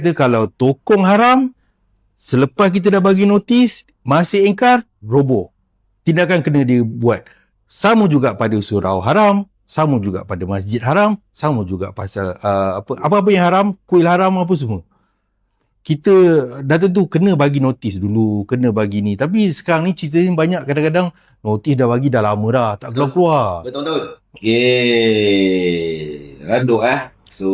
Kita kalau tokong haram, selepas kita dah bagi notis, masih ingkar, roboh. Tindakan kena dia buat. Sama juga pada surau haram, sama juga pada masjid haram, sama juga pasal apa-apa yang haram, kuil haram apa semua. Kita dah tentu kena bagi notis dulu, kena bagi ni. Tapi sekarang ni cerita ni banyak, kadang-kadang notis dah bagi dah lama dah, tak keluar-keluar. Betul-betul. Okay. Randuk So,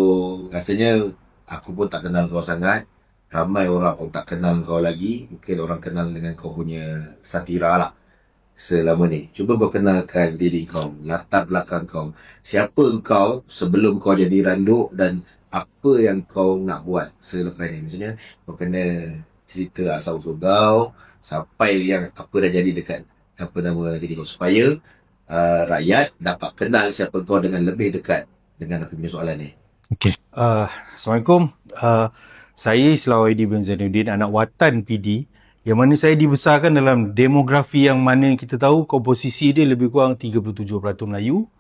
rasanya aku pun tak kenal kau sangat. Ramai orang pun tak kenal kau lagi. Mungkin orang kenal dengan kau punya satira lah selama ni. Cuba kau kenalkan diri kau, latar belakang kau. Siapa kau sebelum kau jadi randuk dan apa yang kau nak buat selepas ni. Maksudnya, kau kena cerita asal-usul kau, sampai yang apa dah jadi dekat apa nama diri kau, supaya rakyat dapat kenal siapa kau dengan lebih dekat dengan aku punya soalan ni. Okay. Assalamualaikum. Saya Islawahidi bin Zainuddin, anak watan PD, yang mana saya dibesarkan dalam demografi yang mana kita tahu komposisi dia lebih kurang 37% Melayu,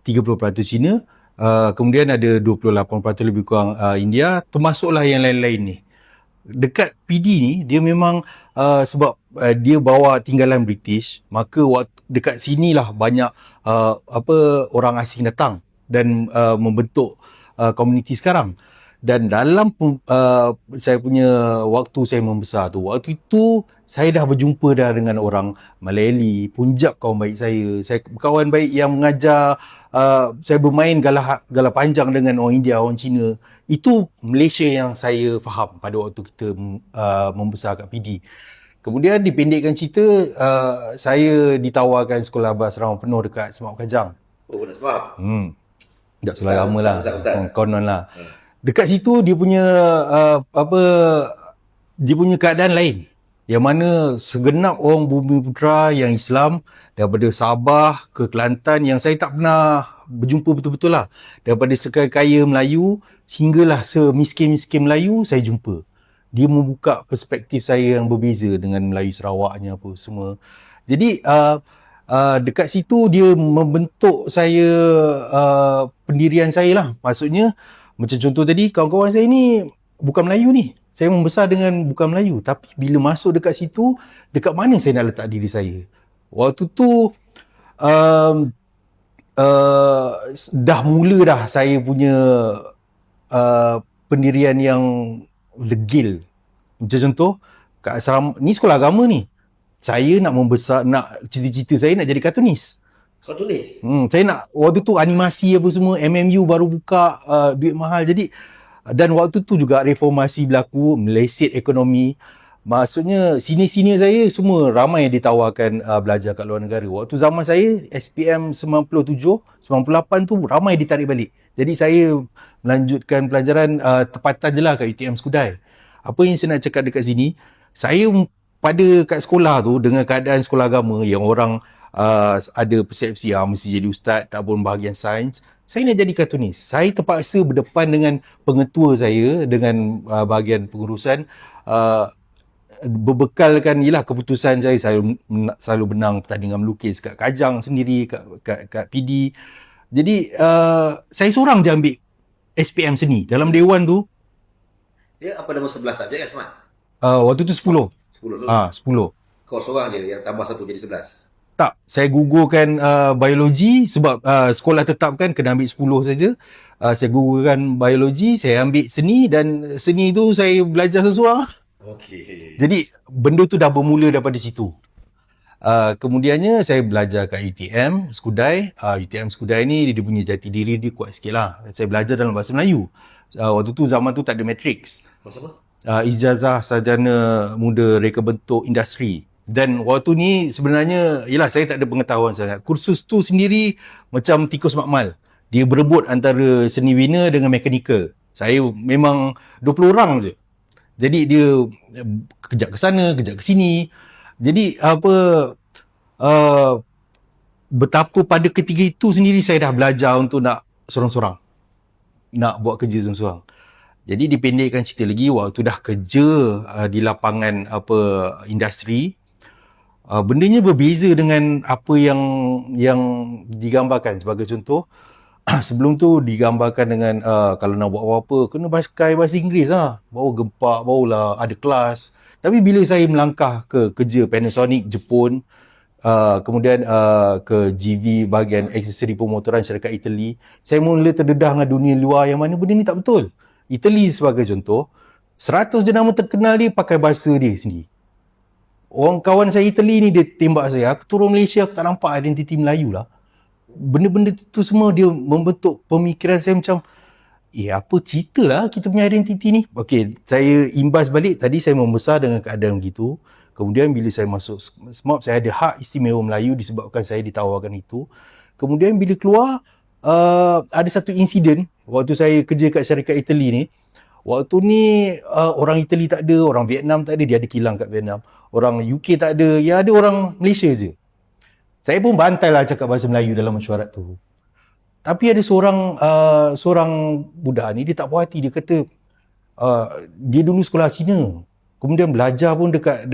30% Cina, kemudian ada 28% lebih kurang India, termasuklah yang lain-lain ni. Dekat PD ni, dia memang sebab dia bawa tinggalan British, maka dekat sinilah banyak orang asing datang dan membentuk komuniti sekarang. Dan dalam saya punya waktu saya membesar tu, waktu itu saya dah berjumpa dah dengan orang Malayali, Punjab kawan baik saya kawan baik yang mengajar, saya bermain gala panjang dengan orang India, orang Cina. Itu Malaysia yang saya faham pada waktu kita membesar kat PD. Kemudian dipendekkan cerita, saya ditawarkan sekolah berasrama penuh dekat Semak Kajang. Oh, dah sebab? Tak salah lama lah, konon lah. Dekat situ dia punya dia punya keadaan lain. Yang mana segenap orang Bumi Putra yang Islam daripada Sabah ke Kelantan yang saya tak pernah berjumpa betul-betul lah. Daripada sekaya-kaya Melayu hinggalah semiskin-miskin Melayu saya jumpa. Dia membuka perspektif saya yang berbeza dengan Melayu Sarawaknya apa semua. Jadi dekat situ dia membentuk saya pendirian saya lah. Maksudnya macam contoh tadi, kawan-kawan saya ni bukan Melayu ni. Saya membesar dengan bukan Melayu. Tapi bila masuk dekat situ, dekat mana saya nak letak diri saya? Waktu tu dah mula dah saya punya pendirian yang legil. Macam contoh, kat asrama ni, sekolah agama ni, saya nak membesar, nak cita-cita saya nak jadi kartunis. Kartunis? Saya nak, waktu tu animasi apa semua, MMU baru buka, duit mahal. Jadi, dan waktu tu juga reformasi berlaku, meleset ekonomi. Maksudnya, senior-senior saya semua ramai yang ditawarkan belajar kat luar negara. Waktu zaman saya, SPM 97, 98 tu ramai ditarik balik. Jadi, saya melanjutkan pelajaran tempatan je lah kat UTM Skudai. Apa yang saya nak cakap dekat sini, saya kat sekolah tu, dengan keadaan sekolah agama yang orang ada persepsi mesti jadi ustaz, tak pun bahagian sains, saya nak jadi kartunis. Saya terpaksa berdepan dengan pengetua saya, dengan bahagian pengurusan, berbekalkan keputusan saya selalu menang pertandingan melukis kat Kajang sendiri, kat PD. Jadi saya seorang je ambil SPM seni. Dalam dewan tu, dia apa nama 11 subjek kan, Smart? Waktu tu 10. 10 tu? 10. Kau seorang je yang tambah satu jadi 11? Tak, saya gugurkan biologi sebab sekolah tetapkan kena ambil 10 saja. Saya gugurkan biologi, saya ambil seni, dan seni tu saya belajar seorang. Okey. Jadi benda tu dah bermula daripada situ. Kemudiannya saya belajar kat UTM Skudai. UTM Skudai ni dia punya jati diri dia kuat sikit lah. Saya belajar dalam bahasa Melayu. Waktu tu zaman tu tak ada matrix. Apa? Ijazah Sarjana Muda Reka Bentuk Industri. Dan waktu ni sebenarnya, saya tak ada pengetahuan sangat. Kursus tu sendiri macam tikus makmal. Dia berebut antara seni bina dengan mechanical. Saya memang 20 orang je. Jadi dia kejap ke sana, kejap ke sini. Jadi betapa pada ketika itu sendiri saya dah belajar untuk nak sorang-sorang. Nak buat kerja sorang-sorang. Jadi dipendekkan cerita lagi, waktu dah kerja di lapangan industri, bendanya berbeza dengan apa yang digambarkan. Sebagai contoh, sebelum tu digambarkan dengan kalau nak buat apa-apa kena pakai bahasa Inggeris lah, baru gempak, barulah ada kelas. Tapi bila saya melangkah ke kerja Panasonic Jepun, kemudian ke GV bahagian aksesori pemotoran syarikat Itali, saya mula terdedah dengan dunia luar yang mana benda ni tak betul. Itali sebagai contoh, 100 jenama terkenal dia pakai bahasa dia sendiri. Orang kawan saya Itali ni dia tembak saya, aku turun Malaysia aku tak nampak identiti Melayu lah. Benda-benda tu semua dia membentuk pemikiran saya macam apa cerita lah kita punya identiti ni. Okey, saya imbas balik, tadi saya membesar dengan keadaan begitu. Kemudian bila saya masuk SMAP, saya ada hak istimewa Melayu disebabkan saya ditawarkan itu. Kemudian bila keluar, ada satu insiden waktu saya kerja kat syarikat Itali ni. Waktu ni orang Itali tak ada, orang Vietnam tak ada, dia ada kilang kat Vietnam. Orang UK tak ada, ya ada orang Malaysia je. Saya pun bantai lah cakap bahasa Melayu dalam mesyuarat tu. Tapi ada seorang budak ni, dia tak puas hati. Dia kata, dia dulu sekolah Cina. Kemudian belajar pun dekat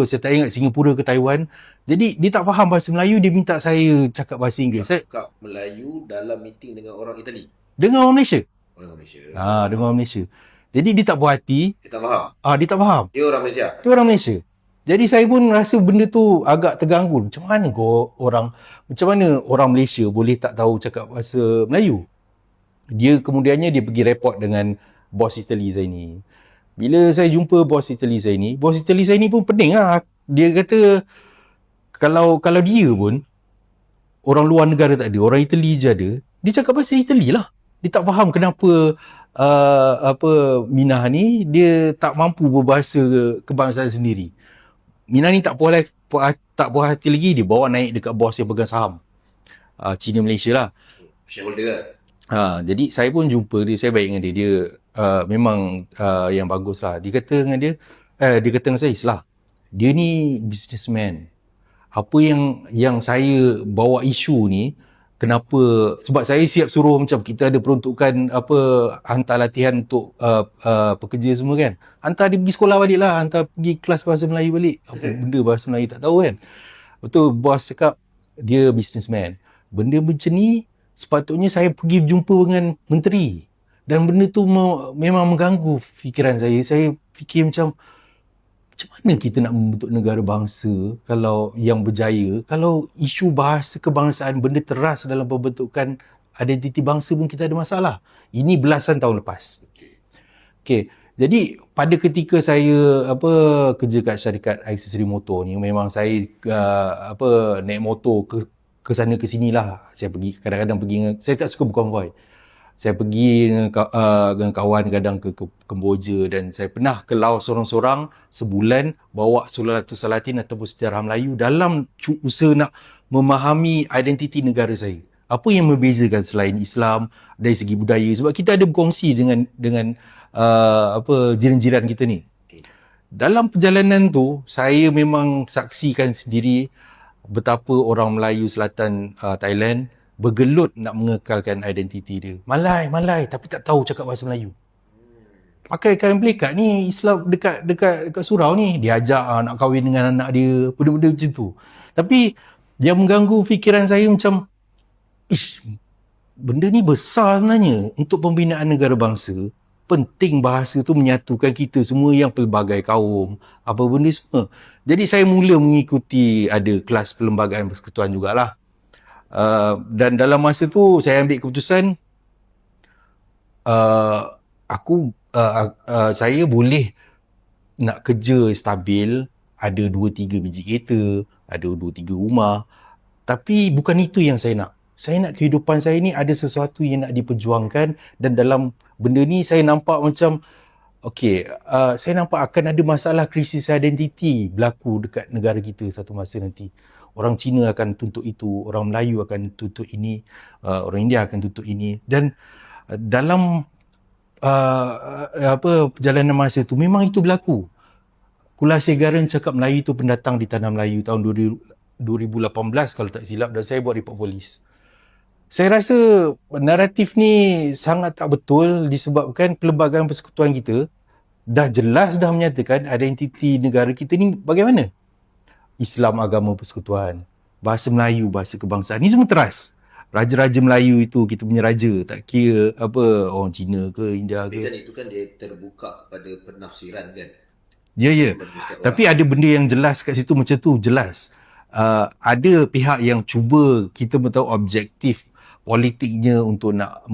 saya tak ingat Singapura ke Taiwan. Jadi dia tak faham bahasa Melayu, dia minta saya cakap bahasa Inggeris. Cakap Melayu dalam meeting dengan orang Itali. Dengan orang Malaysia. Orang Malaysia. Dengan orang Malaysia. Jadi dia tak puas hati. Dia tak faham. Dia tak faham. Dia orang Malaysia. Dia orang Malaysia. Jadi saya pun rasa benda tu agak terganggu. Macam mana orang Malaysia boleh tak tahu cakap bahasa Melayu? Dia kemudiannya dia pergi report dengan bos Itali saya ni. Bila saya jumpa bos Itali saya ni pun pening lah. Dia kata kalau dia pun orang luar negara tak ada, orang Itali je ada, dia cakap bahasa Itali lah. Dia tak faham kenapa Minah ni dia tak mampu berbahasa kebangsaan sendiri. Minah ni tak puas hati lagi, dia bawa naik dekat bos yang pegang saham China Malaysia lah. Shareholder. Jadi saya pun jumpa dia, saya baik dengan dia. Dia memang yang bagus lah. Dia kata dengan saya, Islah, dia ni businessman. Apa yang saya bawa isu ni, kenapa? Sebab saya siap suruh macam kita ada peruntukan hantar latihan untuk pekerja semua kan. Hantar dia pergi sekolah balik lah, hantar pergi kelas bahasa Melayu balik. Apa benda bahasa Melayu tak tahu kan. Betul, bos cakap dia businessman. Benda macam ni sepatutnya saya pergi jumpa dengan menteri. Dan benda tu memang mengganggu fikiran saya. Saya fikir macam mana kita nak membentuk negara bangsa kalau yang berjaya, kalau isu bahasa kebangsaan benda teras dalam pembentukan identiti bangsa pun kita ada masalah. Ini belasan tahun lepas. Okey. Jadi pada ketika saya kerja kat syarikat aksesori motor ni, memang saya naik motor ke sana ke sini lah. Saya pergi kadang-kadang saya tak suka berkonvoi. Saya pergi dengan kawan kadang ke Kemboja, dan saya pernah ke Laos sorang-sorang sebulan bawa Sulalatul Salatin ataupun sejarah Melayu dalam usaha nak memahami identiti negara saya. Apa yang membezakan selain Islam dari segi budaya, sebab kita ada berkongsi dengan jiran-jiran kita ni. Dalam perjalanan tu saya memang saksikan sendiri betapa orang Melayu Selatan Thailand bergelut nak mengekalkan identiti dia. Malay tapi tak tahu cakap bahasa Melayu. Pakai kain pelikat ni Islam dekat surau ni, dia ajak nak kahwin dengan anak dia, benda-benda macam tu. Tapi dia mengganggu fikiran saya macam benda ni besar sebenarnya untuk pembinaan negara bangsa. Penting bahasa tu menyatukan kita semua yang pelbagai kaum, apa benda semua. Jadi saya mula mengikuti ada kelas perlembagaan persekutuan jugalah. Dan dalam masa tu saya ambil keputusan saya boleh nak kerja stabil, ada 2-3 biji kereta, ada 2-3 rumah, tapi bukan itu yang saya nak. Saya nak kehidupan saya ni ada sesuatu yang nak diperjuangkan, dan dalam benda ni saya nampak macam saya nampak akan ada masalah krisis identiti berlaku dekat negara kita satu masa nanti. Orang Cina akan tuntut itu, orang Melayu akan tuntut ini, orang India akan tuntut ini. Dan dalam perjalanan masa tu memang itu berlaku. Kula Segaran cakap Melayu tu pendatang di tanah Melayu tahun 2018 kalau tak silap, dan saya buat report polis. Saya rasa naratif ni sangat tak betul disebabkan Perlembagaan Persekutuan kita dah jelas dah menyatakan identiti negara kita ni bagaimana. Islam agama persekutuan, bahasa Melayu, bahasa kebangsaan, ni semua teras. raja-raja Melayu itu kita punya raja, tak kira apa orang Cina ke India Tapi ke. kan itu kan dia terbuka kepada penafsiran kan. Ya, ya. Kepada setiap Tapi ada benda yang jelas kat situ macam tu, jelas. Ada pihak yang cuba kita tahu objektif politiknya untuk nak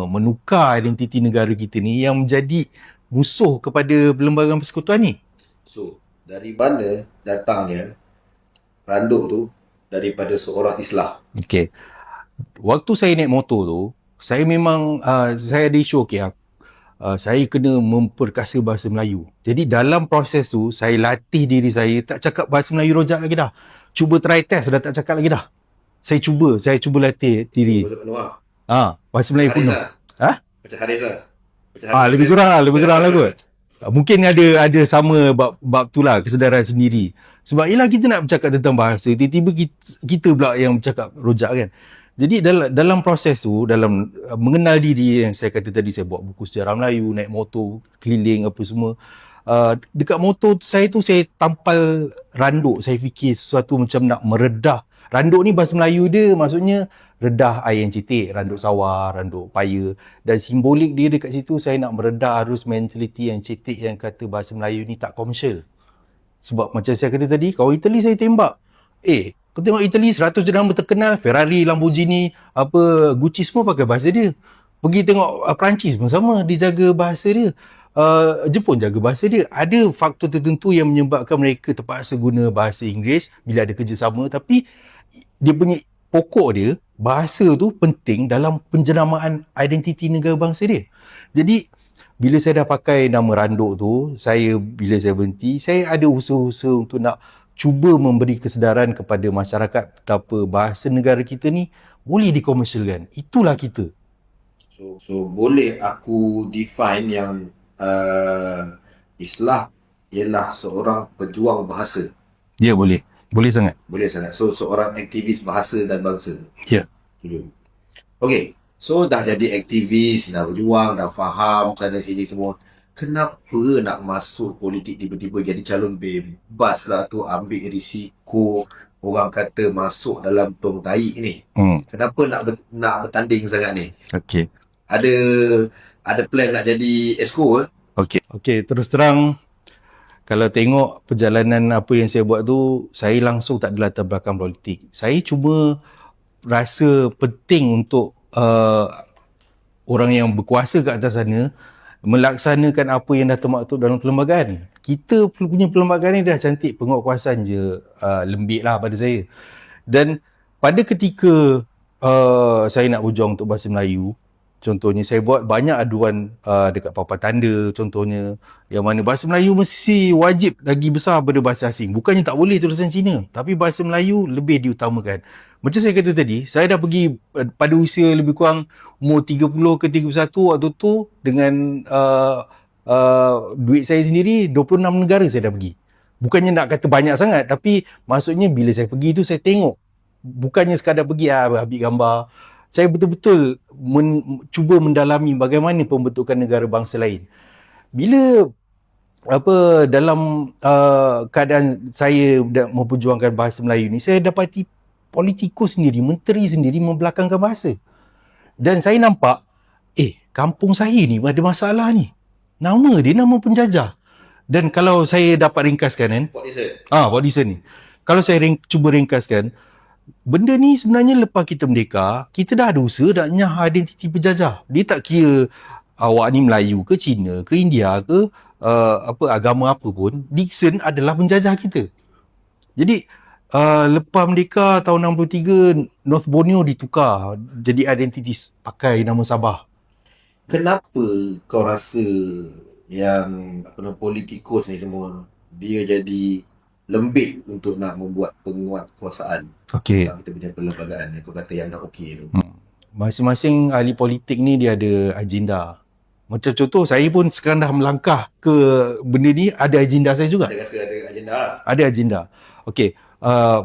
menukar identiti negara kita ni yang menjadi musuh kepada perlembagaan persekutuan ni. So, dari mana datangnya randuk tu daripada seorang Islam? Okay. Waktu saya naik motor tu, saya memang saya ada isu saya kena memperkasa bahasa Melayu. Jadi dalam proses tu, saya latih diri saya tak cakap bahasa Melayu rojak lagi dah. Cuba try test dah tak cakap lagi dah. Saya cuba latih diri. Bahasa penuh Bahasa Melayu Haris penuh. lah. Macam Haris lah. Lebih kurang lah kot. Mungkin ada sama bab tu lah, kesedaran sendiri. Sebab yelah kita nak bercakap tentang bahasa, tiba-tiba kita pula yang bercakap rojak kan. Jadi dalam proses tu, dalam mengenal diri yang saya kata tadi, saya buat buku sejarah Melayu, naik motor, keliling apa semua. Dekat motor saya tu, saya tampal randuk. Saya fikir sesuatu macam nak meredah. Randuk ni bahasa Melayu dia maksudnya redah air yang cetek, randuk sawah, randuk paya. Dan simbolik dia dekat situ, saya nak meredah arus mentaliti yang cetek yang kata bahasa Melayu ni tak komersial. Sebab macam saya kata tadi, kalau Itali saya tembak. Kau tengok Itali 100 jenama terkenal, Ferrari, Lamborghini, Gucci semua pakai bahasa dia. Pergi tengok Perancis pun sama, dia jaga bahasa dia. Jepun jaga bahasa dia. Ada faktor tertentu yang menyebabkan mereka terpaksa guna bahasa Inggeris bila ada kerjasama, tapi dia punya pokok dia, bahasa tu penting dalam penjenamaan identiti negara bangsa dia. Jadi bila saya dah pakai nama randuk tu, bila saya berhenti, saya ada usaha-usaha untuk nak cuba memberi kesedaran kepada masyarakat betapa bahasa negara kita ni boleh dikomersialkan. Itulah kita. So boleh aku define yang Islam ialah seorang pejuang bahasa. Ya, boleh. Boleh sangat. Boleh sangat. So seorang aktivis bahasa dan bangsa. Ya. Okay. So dah jadi aktivis, dah berjuang, dah faham sana sini semua. Kenapa nak masuk politik tiba-tiba jadi calon bebas lah tu, ambil risiko, orang kata masuk dalam tong tahi ni? Kenapa nak bertanding sangat ni? Okey. Ada plan nak jadi esko ke? Okey, terus terang kalau tengok perjalanan apa yang saya buat tu, saya langsung tak ada latar belakang politik. Saya cuma rasa penting untuk orang yang berkuasa kat atas sana melaksanakan apa yang dah termaktub dalam perlembagaan. Kita punya perlembagaan ni dah cantik, penguatkuasaan je lembik lah pada saya. Dan pada ketika saya nak berjuang untuk bahasa Melayu, contohnya saya buat banyak aduan dekat papan tanda contohnya, yang mana bahasa Melayu mesti wajib lagi besar daripada bahasa asing. Bukannya tak boleh tulisan Cina, tapi bahasa Melayu lebih diutamakan. Macam saya kata tadi, saya dah pergi pada usia lebih kurang umur 30 ke 31 waktu tu, dengan duit saya sendiri, 26 negara saya dah pergi. Bukannya nak kata banyak sangat, tapi maksudnya bila saya pergi tu saya tengok, bukannya sekadar pergi ambil gambar. Saya betul-betul cuba mendalami bagaimana pembentukan negara bangsa lain. Bila dalam keadaan saya memperjuangkan bahasa Melayu ni, saya dapati politikus sendiri, menteri sendiri membelakangkan bahasa. Dan saya nampak, kampung saya ni ada masalah ni. Nama dia nama penjajah. Dan kalau saya dapat ringkaskan kan, Port Dickson ni. Kalau saya cuba ringkaskan, benda ni sebenarnya lepas kita merdeka, kita dah ada usaha nak nyah identiti penjajah. Dia tak kira awak ni Melayu ke Cina ke India ke agama apa pun, Dickson adalah penjajah kita. Jadi lepas merdeka tahun 63, North Borneo ditukar jadi identiti pakai nama Sabah. Kenapa kau rasa yang politikus ni semua dia jadi lembik untuk nak membuat penguatkuasaan kita punya perlembagaan yang kau kata yang dah okey tu? Masing-masing ahli politik ni dia ada agenda. Macam contoh, saya pun sekarang dah melangkah ke benda ni, ada agenda saya juga. Ada rasa ada agenda? Ada agenda. Okey,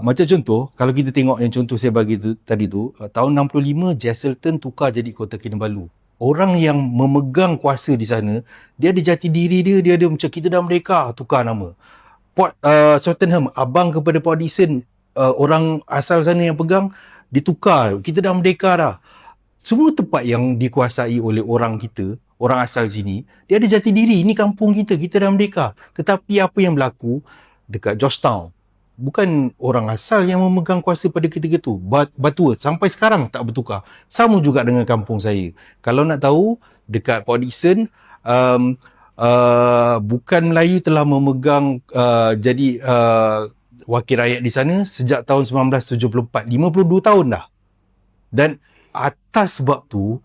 macam contoh, kalau kita tengok yang contoh saya bagi tadi tu, tahun 65 Jesselton tukar jadi Kota Kinabalu. Orang yang memegang kuasa di sana, dia ada jati diri dia ada macam kita dah merdeka, tukar nama. Port Swettenham, abang kepada Port Dickson, orang asal sana yang pegang, ditukar, kita dah merdeka dah. Semua tempat yang dikuasai oleh orang kita, orang asal sini, dia ada jati diri. Ini kampung kita, kita dah merdeka. Tetapi apa yang berlaku dekat Georgetown, bukan orang asal yang memegang kuasa pada ketika itu. Batua sampai sekarang tak bertukar. Sama juga dengan kampung saya. Kalau nak tahu, dekat Port Dickson, bukan Melayu telah memegang jadi wakil rakyat di sana sejak tahun 1974, 52 tahun dah. Dan atas sebab tu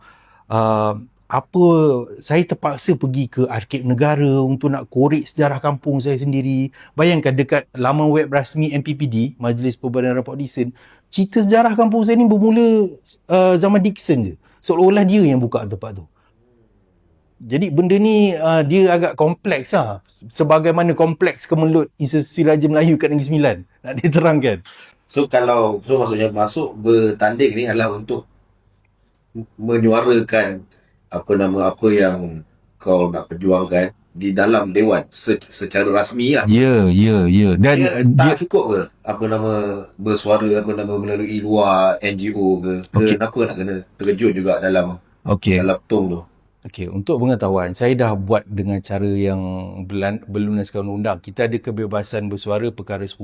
saya terpaksa pergi ke Arkib Negara untuk nak korek sejarah kampung saya sendiri. Bayangkan dekat laman web rasmi MPPD, Majlis Perbandaran Port Dickson, cerita sejarah kampung saya ni bermula zaman Dickson je. Seolah-olah dia yang buka tempat tu. Jadi benda ni dia agak kompleks lah. Sebagaimana kompleks kemelut institusi Raja Melayu kat Negeri Sembilan. Nak diterangkan. So maksudnya masuk bertanding ni adalah untuk menyuarakan apa yang kau nak perjuangkan di dalam dewan secara rasmi lah. Ya. Dan tak cukup ke bersuara melalui luar NGO ke? Kenapa nak kena terjun juga dalam tong tu? Okey, untuk pengetahuan, saya dah buat dengan cara yang berlunaskan undang-undang. Kita ada kebebasan bersuara perkara 10.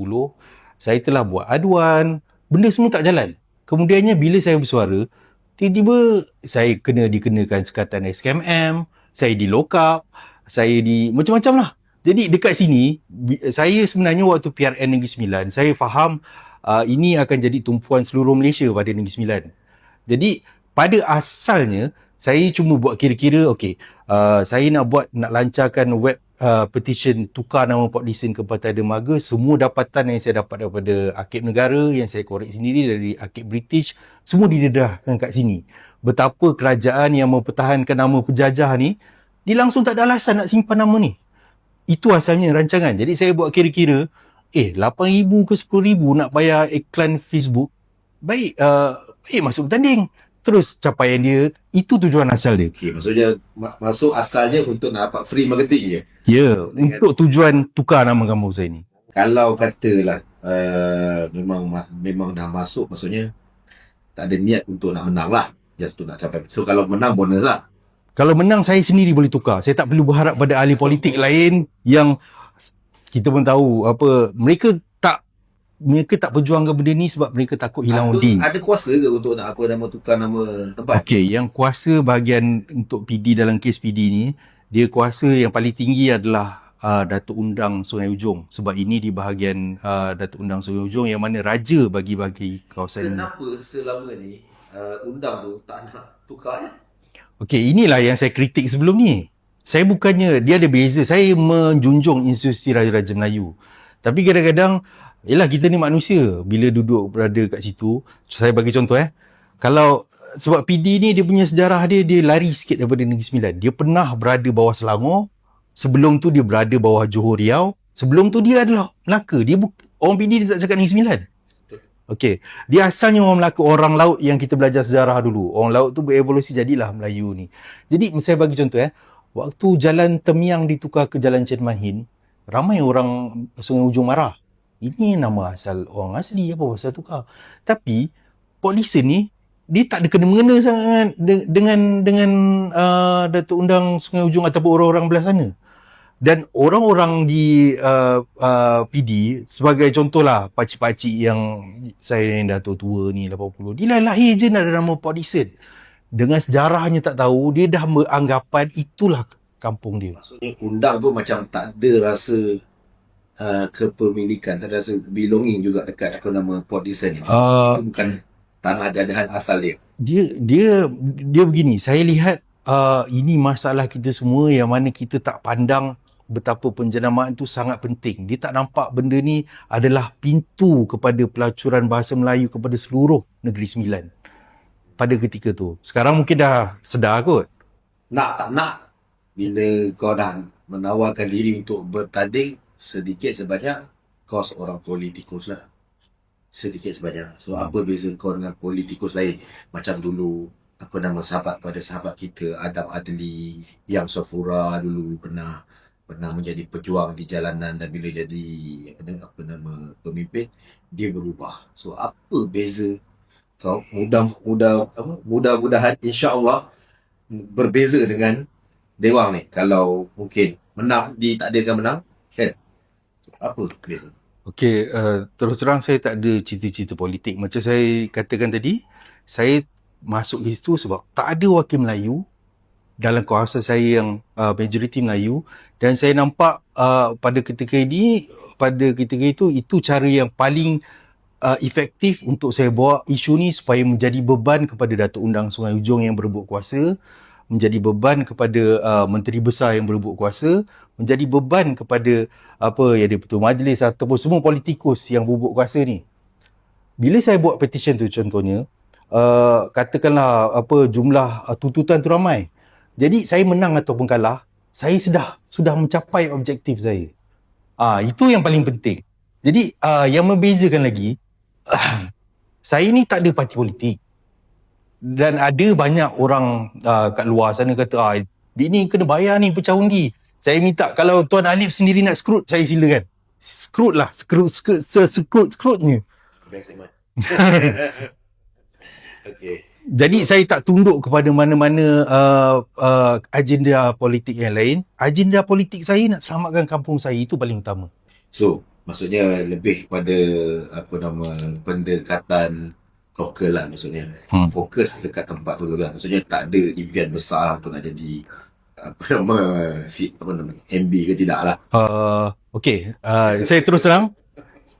Saya telah buat aduan, benda semua tak jalan. Kemudiannya bila saya bersuara, tiba-tiba saya dikenakan sekatan SKMM, saya di lock up, saya di macam-macam lah. Jadi dekat sini, saya sebenarnya waktu PRN Negeri Sembilan, saya faham ini akan jadi tumpuan seluruh Malaysia pada Negeri Sembilan. Jadi pada asalnya, saya cuma buat kira-kira, saya nak lancarkan web petition tukar nama Port Dickson ke Partai Dermaga. Semua dapatan yang saya dapat daripada Arkib Negara, yang saya korek sendiri dari Arkib British, semua didedahkan kat sini. Betapa kerajaan yang mempertahankan nama penjajah ni, dia langsung tak ada alasan nak simpan nama ni. Itu asalnya rancangan. Jadi saya buat kira-kira, 8,000 ke 10,000 nak bayar iklan Facebook, baik masuk bertanding. Terus capaian dia, itu tujuan asal dia. Okay, maksudnya masuk asalnya untuk nak dapat free marketing je. Ya, untuk tujuan tukar nama kampung saya ni. Kalau katalah memang dah masuk, maksudnya tak ada niat untuk nak menang lah, just untuk nak capai. So kalau menang, bonus lah. Kalau menang, saya sendiri boleh tukar. Saya tak perlu berharap pada ahli politik lain yang kita pun tahu mereka tak perjuangkan benda ni sebab mereka takut hilang undi. Ada kuasa ke untuk nak tukar nama tempat? Okey, yang kuasa bahagian untuk PD dalam kes PD ni, dia kuasa yang paling tinggi adalah Datuk Undang Sungai Ujong. Sebab ini di bahagian Datuk Undang Sungai Ujong yang mana raja bagi-bagi kawasan. Kenapa selama ni undang tu tak nak tukar je? Okey, inilah yang saya kritik sebelum ni. Saya bukannya, dia ada beza. Saya menjunjung institusi Raja-Raja Melayu. Tapi kadang-kadang, yelah kita ni manusia. Bila duduk berada kat situ, saya bagi contoh kalau sebab PD ni dia punya sejarah dia lari sikit daripada Negeri Sembilan. Dia pernah berada bawah Selangor. Sebelum tu dia berada bawah Johor Riau. Sebelum tu dia adalah Melaka. Orang PD dia tak cakap Negeri Sembilan. Okey, dia asalnya orang Melaka, orang laut yang kita belajar sejarah dulu. Orang laut tu berevolusi jadilah Melayu ni. Jadi saya bagi contoh waktu jalan Temiang ditukar ke jalan Chen Hin, ramai orang Sungai Ujong marah. Ini nama asal orang asli, apa pasal tukar? Tapi Port Dickson ni dia tak ada kena-mengena sangat dengan Datuk Undang Sungai Ujong ataupun orang-orang belah sana. Dan orang-orang di PD, sebagai contohlah pakcik-pakcik yang saya yang dah tua ni 80, dia lahir je nak ada nama Port Dickson. Dengan sejarahnya tak tahu, dia dah beranggapan itulah kampung dia. Maksudnya undang tu macam tak ada rasa kepemilikan, tak ada rasa belonging juga dekat nama Port Dickson. Itu bukan tanah jajahan asal dia. Dia begini, saya lihat ini masalah kita semua yang mana kita tak pandang betapa penjenamaan itu sangat penting. Dia tak nampak benda ni adalah pintu kepada pelacuran bahasa Melayu kepada seluruh Negeri Sembilan pada ketika tu. Sekarang mungkin dah sedar kot. Nak tak nak, bila kau dah menawarkan diri untuk bertanding, sedikit sebanyak kau seorang politikus lah. Sedikit sebanyak. So apa beza kau dengan politikus lain? Macam dulu sahabat kita Adam Adli, yang Safura dulu pernah menjadi pejuang di jalanan, dan bila jadi pemimpin dia berubah. So apa beza kau mudah-mudahan insya-Allah berbeza dengan Dewang ni. Kalau mungkin menang, ditakdirkan menang, kan? Apa beza? Okey, terus terang saya tak ada cita-cita politik. Macam saya katakan tadi, saya masuk di situ sebab tak ada wakil Melayu dalam kuasa saya yang majoriti Melayu, dan saya nampak pada ketika itu cara yang paling efektif untuk saya bawa isu ni supaya menjadi beban kepada Datuk Undang Sungai Ujong yang berebut kuasa, menjadi beban kepada menteri besar yang berebut kuasa, menjadi beban kepada Ketua Majlis ataupun semua politikus yang berebut kuasa ni. Bila saya buat petition tu contohnya, katakanlah jumlah tuntutan tu ramai. Jadi saya menang ataupun kalah, saya sudah mencapai objektif saya. Itu yang paling penting. Jadi yang membezakan lagi, saya ni tak ada parti politik. Dan ada banyak orang kat luar sana kata, dia ni kena bayar ni pecah undi. Saya minta, kalau Tuan Alif sendiri nak scrut, saya silakan. Scrut lah, scrutnya. Okay. Jadi saya tak tunduk kepada mana-mana agenda politik yang lain. Agenda politik saya nak selamatkan kampung saya, itu paling utama. So, maksudnya lebih pada pendekatan lokal lah maksudnya. Fokus dekat tempat tu lah. Maksudnya tak ada impian besar untuk nak jadi MB ke tidak lah. Okey, saya terus terang.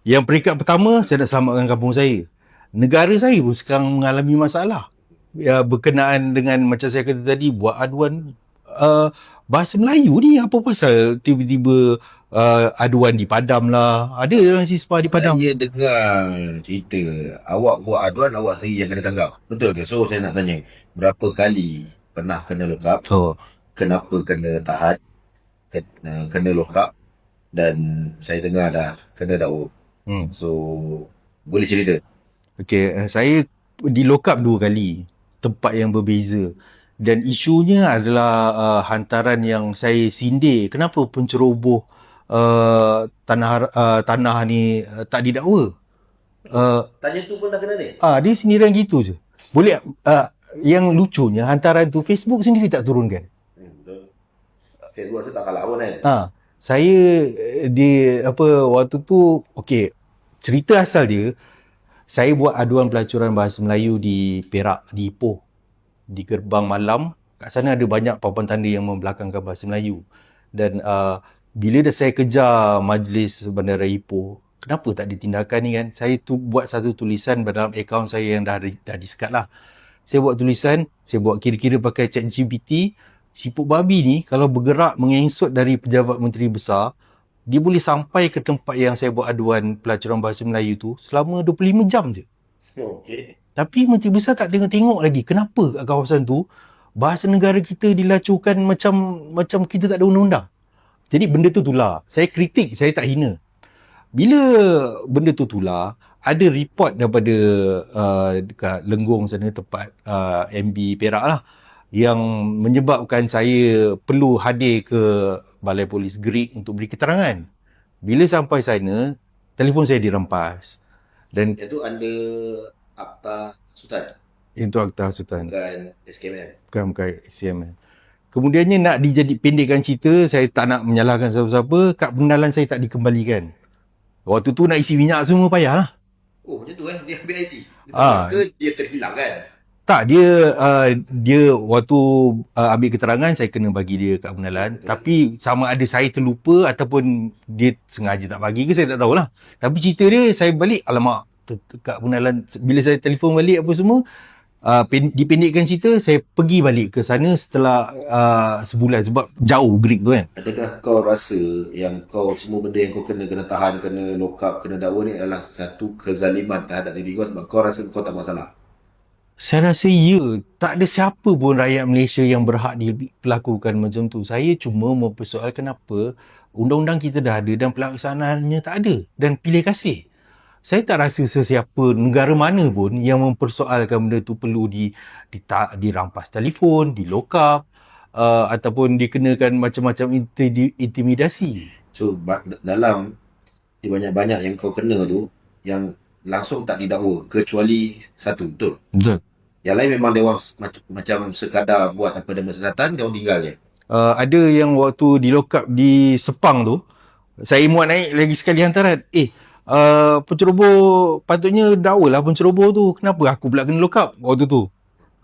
Yang peringkat pertama, saya nak selamatkan kampung saya. Negara saya pun sekarang mengalami masalah. Berkenaan dengan macam saya kata tadi, buat aduan bahasa Melayu ni apa pasal tiba-tiba aduan di Padam lah. Ada dalam siswa di Padam. Saya dengar cerita awak buat aduan, awak sendiri yang kena tangkap. Betul ke? So saya nak tanya, berapa kali pernah kena lock up? Kenapa kena tahan? Kena lock up? Dan saya dengar dah kena dakwa. So boleh cerita? Okey, saya di lock up 2 kali, tempat yang berbeza. Dan isunya adalah hantaran yang saya sindir. Kenapa penceroboh tanah ni tak didakwa? Tanya tu pun dah kena ni? Dia sindiran gitu je. Boleh, yang lucunya hantaran tu Facebook sendiri tak turunkan. Facebook rasa tak kalah pun kan? Saya waktu tu, okey, cerita asal dia, saya buat aduan pelacuran bahasa Melayu di Perak, di Ipoh, di Gerbang Malam. Kat sana ada banyak papan tanda yang membelakangkan bahasa Melayu. Dan bila dah saya kejar Majlis Bandara Ipoh, kenapa tak ditindakan ni kan? Saya buat satu tulisan dalam akaun saya yang dah di-sekat lah. Saya buat tulisan, saya buat kira-kira pakai ChatGPT. Siput babi ni kalau bergerak mengengsut dari pejabat menteri besar, dia boleh sampai ke tempat yang saya buat aduan pelacuran bahasa Melayu tu selama 25 jam je. Okay. Tapi menteri besar tak tengok lagi. Kenapa kat kawasan tu bahasa negara kita dilacurkan macam kita tak ada undang-undang. Jadi benda tu tular. Saya kritik, saya tak hina. Bila benda tu tular, ada report daripada dekat Lenggong sana, tempat MB Perak lah, yang menyebabkan saya perlu hadir ke Balai Polis Gerik untuk beri keterangan. Bila sampai sana, telefon saya dirampas. Dan itu under Akta Sultan? Itu Akta Sultan. Bukan SKMM? Bukan SKMM. Kemudiannya nak pendekkan cerita, saya tak nak menyalahkan siapa-siapa, kad pengenalan saya tak dikembalikan. Waktu tu nak isi minyak semua payah lah. Oh macam tu dia ambil IC? Ke dia terhilang kan? Tak, dia waktu ambil keterangan, saya kena bagi dia kad pengenalan. Tapi sama ada saya terlupa ataupun dia sengaja tak bagi ke, saya tak tahulah. Tapi cerita dia, saya balik, alamak, kad pengenalan. Bila saya telefon balik apa semua, dipendekkan cerita, saya pergi balik ke sana setelah sebulan sebab jauh Greek tu kan. Adakah kau rasa yang kau semua benda yang kau kena tahan, kena lock up, kena dakwa ni adalah satu kezaliman terhadap diri kau sebab kau rasa kau tak masalah? Saya rasa ya. Tak ada siapa pun rakyat Malaysia yang berhak diperlakukan macam tu. Saya cuma mempersoalkan kenapa undang-undang kita dah ada dan pelaksanaannya tak ada. Dan pilih kasih. Saya tak rasa sesiapa negara mana pun yang mempersoalkan benda tu perlu dirampas telefon, di lock up, ataupun dikenakan macam-macam intimidasi. So dalam banyak-banyak yang kau kena tu, yang langsung tak didakwa kecuali satu, betul? Betul. Yang lain memang dia orang macam sekadar buat apa demi kesihatan, dia orang tinggal je. Ada yang waktu di lock up di Sepang tu, saya muat naik lagi sekali hantaran. Penceroboh patutnya dakwa lah penceroboh tu. Kenapa aku pula kena lock up waktu tu?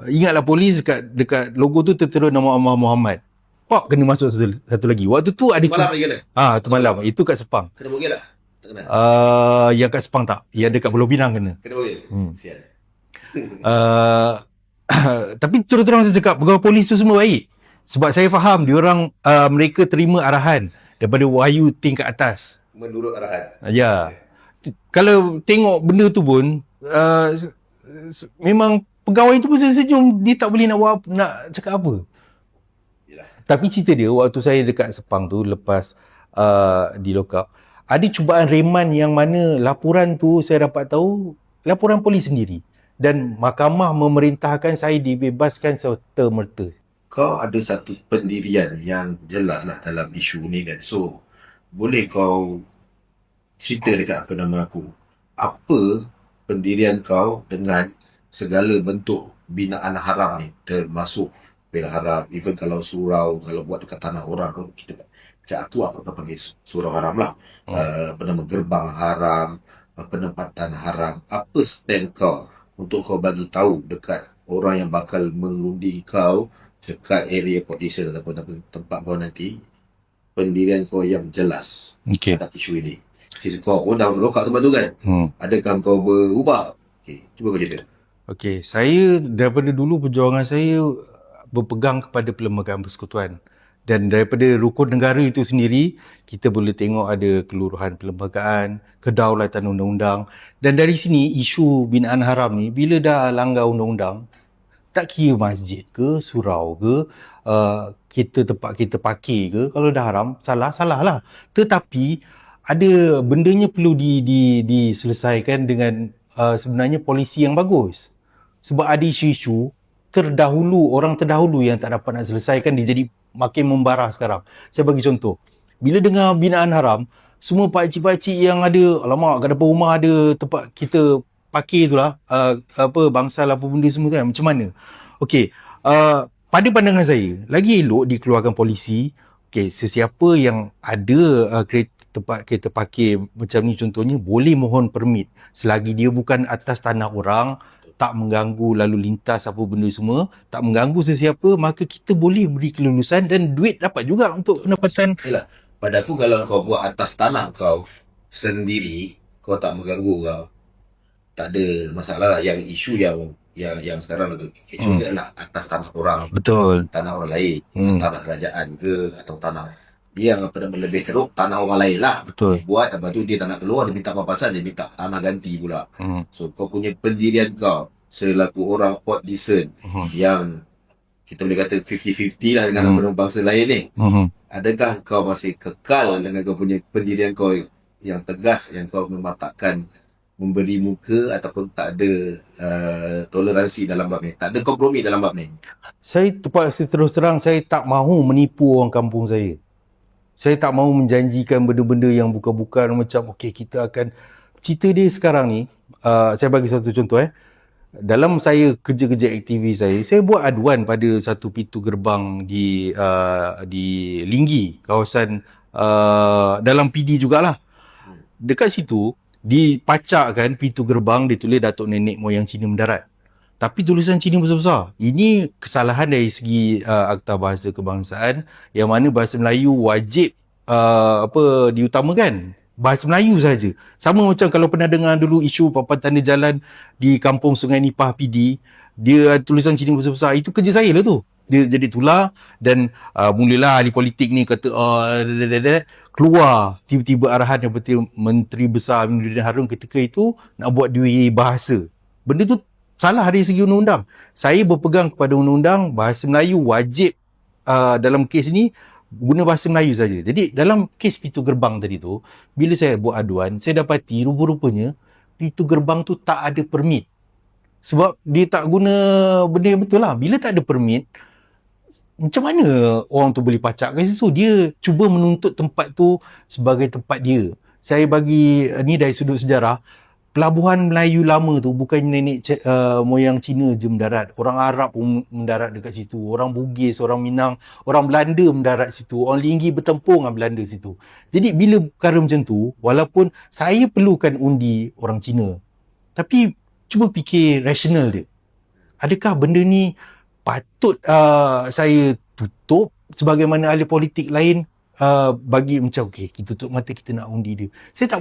Ingatlah polis dekat logo tu tertera nama Ahmad Muhammad. Pak kena masuk satu lagi. Waktu tu ada Malam lagi kena? tu malam. Itu kat Sepang. Kena bogel tak? Tak kena? Yang kat Sepang tak. Yang dekat Pulau Pinang kena. Kena bogel? Sial. Tapi terus-terang saya cakap pegawai polis tu semua baik. Sebab saya faham diorang mereka terima arahan daripada Wahyu tingkat atas. Menurut arahan. Ya. Kalau tengok benda tu pun memang pegawai tu pun senyum, dia tak boleh nak cakap apa. Yalah. Tapi cerita dia waktu saya dekat Sepang tu lepas di lock up, ada cubaan reman yang mana laporan tu saya dapat tahu laporan polis sendiri dan mahkamah memerintahkan saya dibebaskan serta-merta. Kau ada satu pendirian yang jelas lah dalam isu ni kan. So, boleh kau cerita dekat apa nama aku, apa pendirian kau dengan segala bentuk binaan haram ni, termasuk bela haram, even kalau surau, kalau buat dekat tanah orang tu, kita macam aku akan panggil surau haram lah. Apa nama, gerbang haram, penempatan haram. Apa stand kau untuk kau bagi tahu dekat orang yang bakal mengundi kau dekat area audition ataupun tempat kau nanti, pendirian kau yang jelas terhadap isu ini. Sisi kau pun dah lokal sebab tu kan. Adakah kau berubah? Cuba kau cerita. Saya daripada dulu perjuangan saya berpegang kepada Perlembagaan Persekutuan. Dan daripada rukun negara itu sendiri, kita boleh tengok ada keluruhan perlembagaan, kedaulatan undang-undang. Dan dari sini, isu binaan haram ni, bila dah langgar undang-undang, tak kira masjid ke, surau ke, tempat kita parkir ke, kalau dah haram, salah lah. Tetapi, ada bendanya perlu diselesaikan dengan sebenarnya polisi yang bagus. Sebab ada isu-isu orang terdahulu yang tak dapat nak selesaikan, dia jadi makin membara sekarang. Saya bagi contoh. Bila dengar binaan haram, semua pakcik-pakcik yang ada, alamak, kat depan rumah ada tempat kita parkir tu lah, bangsal apa benda semua tu kan, macam mana? Pada pandangan saya, lagi elok dikeluarkan polisi. Sesiapa yang ada tempat kereta parkir macam ni contohnya, boleh mohon permit selagi dia bukan atas tanah orang, tak mengganggu lalu lintas apa benda semua, tak mengganggu sesiapa, maka kita boleh beri kelulusan dan duit dapat juga untuk pendapatan. Yalah, pada aku kalau kau buat atas tanah kau sendiri, kau tak mengganggu kau, tak ada masalah lah. Yang isu yang sekarang kecuali adalah atas tanah orang. Betul. Tanah orang lain, tanah kerajaan ke, atau tanah dia yang lebih teruk, tanah orang lain lah. Betul. Buat, lepas tu dia tak nak keluar, dia minta apa-apa, dia minta tanah ganti pula. So kau punya pendirian kau selaku orang audition yang kita boleh kata 50-50 lah dengan orang bangsa lain ni, adakah kau masih kekal dengan kau punya pendirian kau yang tegas, yang kau memang takkan memberi muka ataupun tak ada toleransi dalam bab ni, tak ada kompromi dalam bab ni? Saya terpaksa terus terang, saya tak mahu menipu orang kampung saya. Saya tak mahu menjanjikan benda-benda yang bukan-bukan macam kita akan. Cerita dia sekarang ni, saya bagi satu contoh. Dalam saya kerja-kerja aktivis saya buat aduan pada satu pintu gerbang di Linggi, kawasan dalam PD jugalah. Dekat situ dipacakkan pintu gerbang, ditulis Datuk Nenek Moyang Cina Mendarat. Tapi tulisan Cina besar-besar. Ini kesalahan dari segi Akta Bahasa Kebangsaan, yang mana bahasa Melayu wajib diutamakan. Bahasa Melayu saja. Sama macam kalau pernah dengar dulu isu papan tanda jalan di kampung Sungai Nipah PD, dia tulisan Cina besar-besar. Itu kerja saya lah tu. Dia jadi tular dan mulalah ahli politik ni kata keluar tiba-tiba arahan daripada Menteri Besar Aminuddin Harun ketika itu nak buat dua bahasa. Benda tu salah dari segi undang-undang. Saya berpegang kepada undang-undang, bahasa Melayu wajib dalam kes ni guna bahasa Melayu saja. Jadi dalam kes pintu gerbang tadi tu, bila saya buat aduan, saya dapati rupa-rupanya pintu gerbang tu tak ada permit. Sebab dia tak guna benda yang betul lah. Bila tak ada permit, macam mana orang tu boleh pacak kat situ? Dia cuba menuntut tempat tu sebagai tempat dia. Saya bagi ni dari sudut sejarah, pelabuhan Melayu lama tu bukan nenek moyang Cina je mendarat. Orang Arab pun mendarat dekat situ. Orang Bugis, orang Minang, orang Belanda mendarat situ. Orang Linggi bertempur dengan Belanda situ. Jadi bila perkara macam tu, walaupun saya perlukan undi orang Cina, tapi cuba fikir rasional dia. Adakah benda ni patut saya tutup sebagaimana ahli politik lain bagi macam okay, kita tutup mata, kita nak undi dia. Saya tak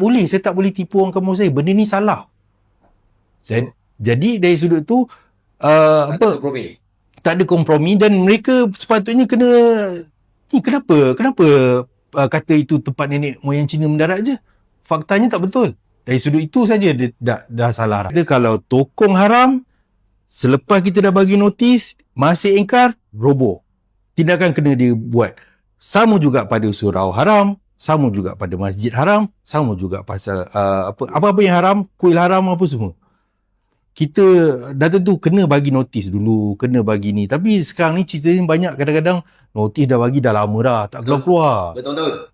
boleh tipu orang kampung saya. Benda ni salah. Jadi dari sudut tu kompromi. tak ada kompromi dan mereka sepatutnya kena ni kenapa kata itu tempat nenek moyang Cina mendarat je. Faktanya tak betul. Dari sudut itu saja dia dah salah. Kita kalau tokong haram, selepas kita dah bagi notis, masih ingkar, roboh. Tindakan kena dia buat. Sama juga pada surau haram, sama juga pada masjid haram, sama juga pasal apa-apa yang haram, kuil haram apa semua. Kita dah tentu kena bagi notis dulu, kena bagi ni. Tapi sekarang ni ceritanya banyak, kadang-kadang notis dah bagi dah lama dah, tak keluar-keluar. Betul.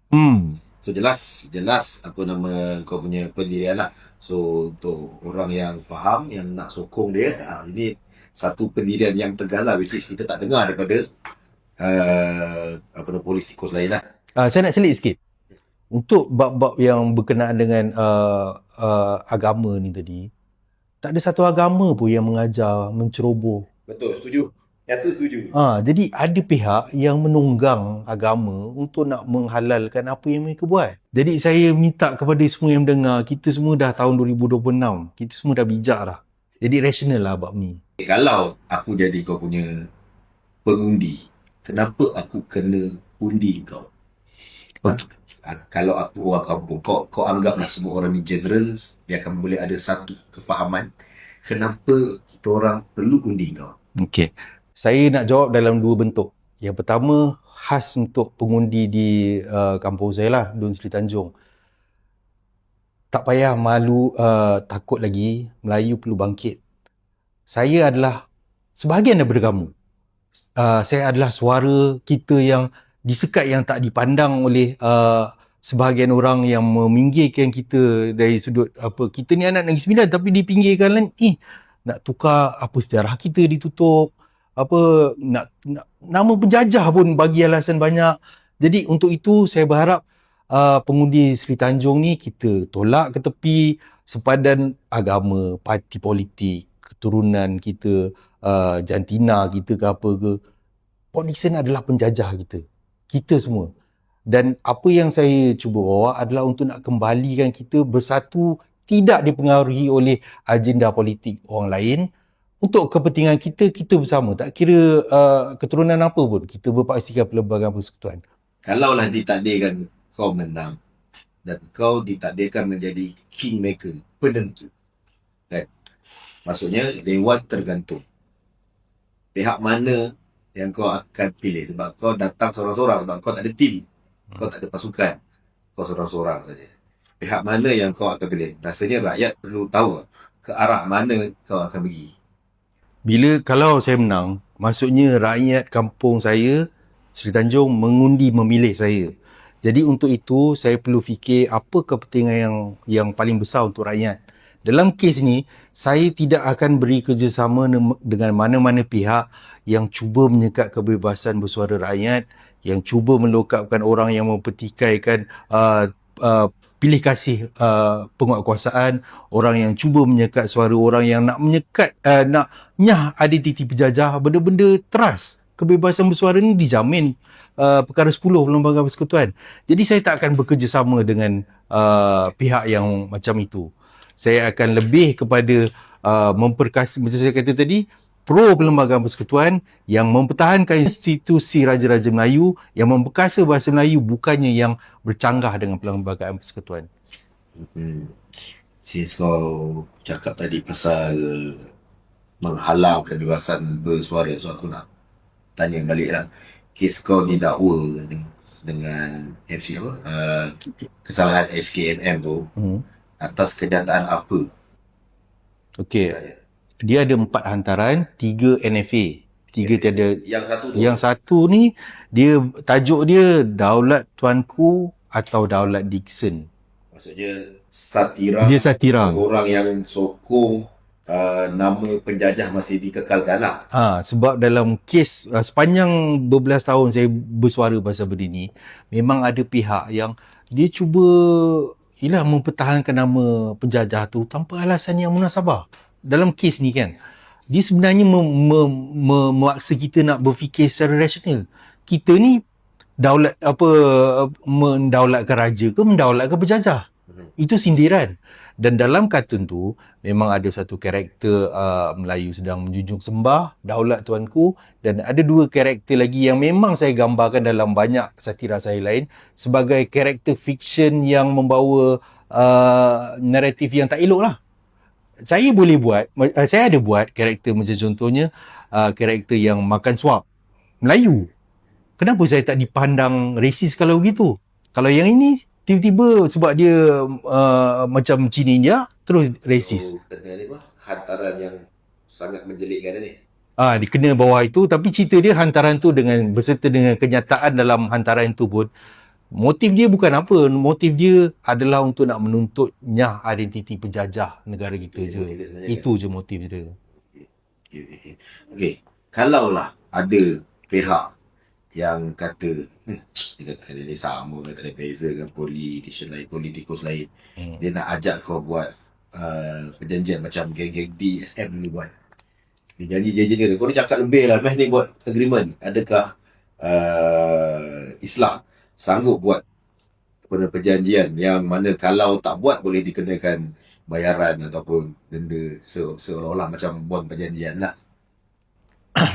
So jelas apa nama kau punya pendirian lah. So untuk orang yang faham, yang nak sokong dia, ini satu pendirian yang tegas lah, which is kita tak dengar daripada politikus lain lah. Saya nak selit sikit. Untuk bab-bab yang berkenaan dengan agama ni tadi, tak ada satu agama pun yang mengajar menceroboh. Betul, setuju. Yang tu setuju. Jadi ada pihak yang menunggang agama untuk nak menghalalkan apa yang mereka buat. Jadi saya minta kepada semua yang mendengar, kita semua dah tahun 2026. Kita semua dah bijak dah. Jadi rasional lah bab ni. Kalau aku jadi kau punya pengundi, kenapa aku kena undi kau? Kalau aku orang kampung, kau anggaplah semua orang ni generals, dia akan boleh ada satu kefahaman. Kenapa kita orang perlu undi kau? Okey. Saya nak jawab dalam dua bentuk. Yang pertama, khas untuk pengundi di kampung saya lah, Dun Sri Tanjung. Tak payah malu, takut lagi, Melayu perlu bangkit. Saya adalah sebahagian daripada kamu. Saya adalah suara kita yang disekat, yang tak dipandang oleh sebahagian orang yang meminggirkan kita dari sudut kita ni anak Negeri Sembilan tapi dipinggirkan lain. Nak tukar sejarah kita ditutup, nak nama penjajah pun bagi alasan banyak. Jadi untuk itu saya berharap pengundi Sri Tanjung ni kita tolak ke tepi sepadan agama, parti politik, keturunan kita, jantina kita ke apa ke. Port Dickson adalah penjajah kita semua. Dan apa yang saya cuba bawa adalah untuk nak kembalikan kita bersatu, tidak dipengaruhi oleh agenda politik orang lain, untuk kepentingan kita bersama. Tak kira keturunan apa pun, kita berpaksikan pelbagai persekutuan. Kalaulah ditakdirkan kau menang dan kau ditakdirkan menjadi kingmaker, penentu, kan? Maksudnya dewan tergantung. Pihak mana yang kau akan pilih? Sebab kau datang seorang-seorang, sebab kau tak ada tim, kau tak ada pasukan, kau seorang-seorang saja. Pihak mana yang kau akan pilih? Rasanya rakyat perlu tahu ke arah mana kau akan pergi. Kalau saya menang, maksudnya rakyat kampung saya, Sri Tanjung, mengundi memilih saya. Jadi untuk itu saya perlu fikir apa kepentingan yang paling besar untuk rakyat. Dalam kes ni, saya tidak akan beri kerjasama dengan mana-mana pihak yang cuba menyekat kebebasan bersuara rakyat, yang cuba melokapkan orang yang mempertikaikan pilih kasih penguatkuasaan, orang yang cuba menyekat suara orang yang nak menyekat, nak nyah identiti penjajah. Benda-benda teras. Kebebasan bersuara ni dijamin perkara 10 Lembaga Persekutuan. Jadi saya tak akan bekerjasama dengan pihak yang macam itu. Saya akan lebih kepada memperkasa, macam saya kata tadi, pro Perlembagaan Persekutuan yang mempertahankan institusi Raja-Raja Melayu, yang memperkasa bahasa Melayu, bukannya yang bercanggah dengan Perlembagaan Persekutuan. Since kau cakap tadi pasal menghalang kebebasan bersuara, so aku nak tanya balik lah. Kes kau didakwa dengan FC kesalahan SKMM tu, atas kenyataan apa? Okey. Dia ada 4 hantaran, 3 NFA. 3 tiada. Yang satu ni, tajuk dia Daulat Tuanku atau Daulat Dickson. Maksudnya satira, Dia satira. orang yang sokong nama penjajah masih dikekalkan lah. Sebab dalam kes sepanjang berbelas tahun saya bersuara pasal benda ni, memang ada pihak yang dia cuba mempertahankan nama penjajah tu tanpa alasan yang munasabah. Dalam kes ni kan, dia sebenarnya memaksa kita nak berfikir secara rasional. Kita ni mendaulatkan raja ke mendaulatkan penjajah? Itu sindiran. Dan dalam kartun tu memang ada satu karakter Melayu sedang menjunjung sembah daulat tuanku, dan ada dua karakter lagi yang memang saya gambarkan dalam banyak satira saya lain sebagai karakter fiction yang membawa naratif yang tak elok lah. Saya ada buat karakter macam contohnya karakter yang makan suap Melayu. Kenapa saya tak dipandang resis kalau begitu? Kalau yang ini tiba-tiba sebab dia macam Cina India terus resis. So, kena ni hantaran yang sangat menjelitkan ni. Dia kena bawah itu, tapi cerita dia hantaran tu berserta dengan kenyataan dalam hantaran tu pun motif dia bukan apa. Motif dia adalah untuk nak menuntut nyah identiti penjajah negara kita je. Itu je motif dia. Okey. Kalaulah ada pihak yang kata dia sama, tak ada beza dengan politikus lain. Dia nak ajak kau buat perjanjian macam geng-geng DSM ni buat. Dia janji kau ni cakap lebih lah, ni buat agreement. Adakah Islam sanggup buat perjanjian yang mana kalau tak buat boleh dikenakan bayaran ataupun denda seolah-olah macam bond perjanjian lah.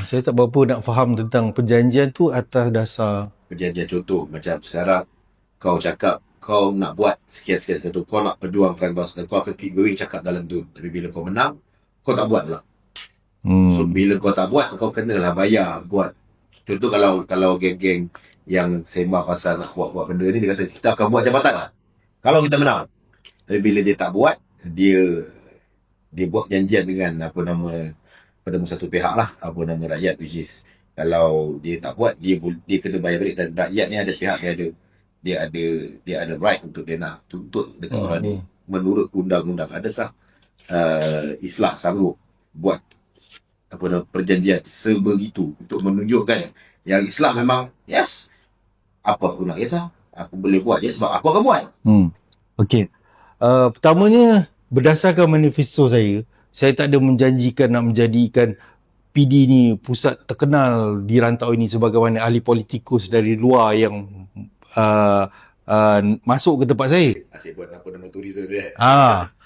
Saya tak berapa nak faham tentang perjanjian tu atas dasar perjanjian. Contoh macam sekarang kau cakap kau nak buat sekian-sekian tu, kau nak perjuangkan bahawa kau akan keep going cakap dalam tu, tapi bila kau menang kau tak buat pula. So bila kau tak buat kau kenalah bayar buat. Contoh kalau geng-geng yang sembah pasal nak buat benda ni, dia kata kita akan buat jabatan lah kalau kita menang. Tapi bila dia tak buat, dia buat perjanjian dengan pada satu pihak lah, rakyat, which is kalau dia tak buat dia kena bayar balik. Dan rakyat ni ada pihak dia ada right untuk dia nak tuntut dekat orang ni menurut undang-undang. Adakah Islam sanggup buat perjanjian sebegitu untuk menunjukkan yang Islam memang yes, apa aku nak kisah, aku boleh buat je sebab aku akan buat. Okey. Pertamanya berdasarkan manifesto saya tak ada menjanjikan nak menjadikan PD ni pusat terkenal di rantau ini sebagaimana ahli politikus dari luar yang masuk ke tempat saya. Asyik buat nama tourism dia.